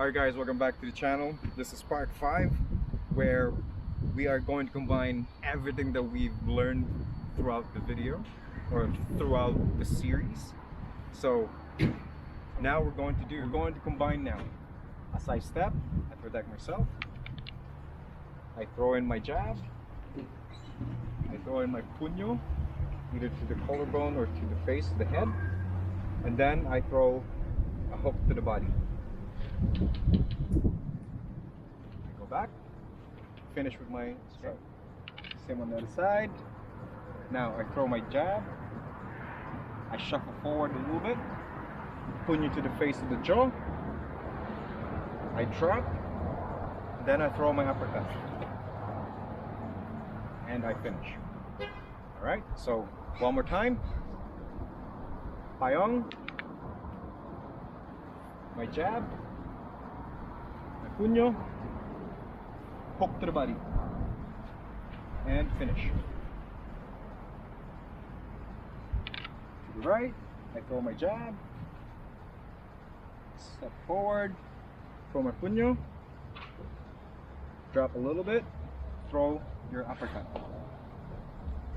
Alright guys, welcome back to the channel. This is part 5 where we are going to combine everything that we've learned throughout the video or throughout the series. So now we're going to combine now. As I step, I protect myself. I throw in my jab. I throw in my punyo, either to the collarbone or to the face, the head. And then I throw a hook to the body. I go back, finish with my strike. Same on the other side. Now I throw my jab. I shuffle forward a little bit. Punyo to the face of the jaw. I drop. Then I throw my uppercut. And I finish. Alright, so one more time. Payong. My jab. My punyo. Hook to the body. And finish. To the right, I throw my jab. Step forward. Throw my punyo. Drop a little bit. Throw your uppercut.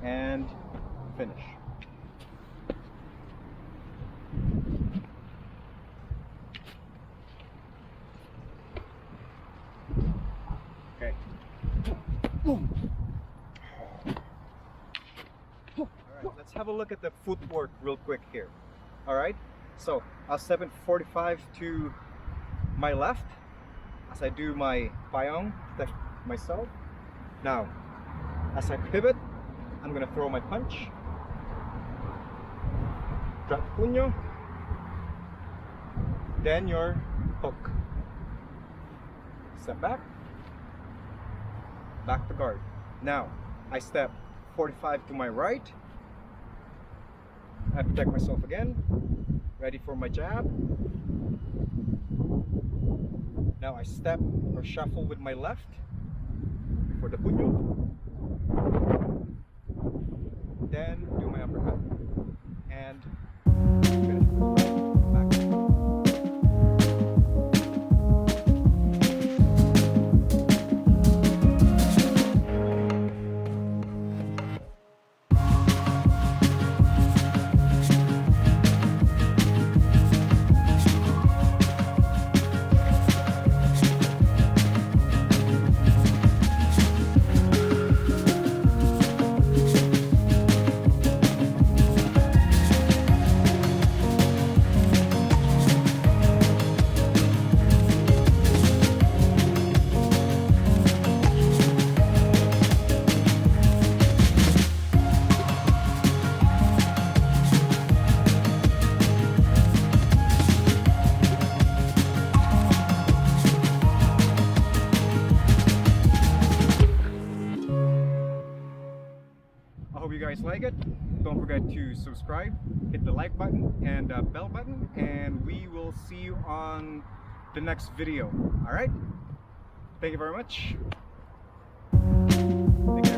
And finish. Okay. Boom. Alright, let's have a look at the footwork real quick here. Alright, so I'll step in 45 to my left as I do my payong, protect myself. Now, as I pivot, I'm gonna throw my punch, drop punyo, then your hook. Step back, back to guard. Now, I step 45 to my right. I protect myself again, ready for my jab. Now I step or shuffle with my left for the punyo. Then do my uppercut. And finish. Back. I hope you guys like it. Don't forget to subscribe, hit the like button and bell button, and we will see you on the next video. Alright? Thank you very much. Take care.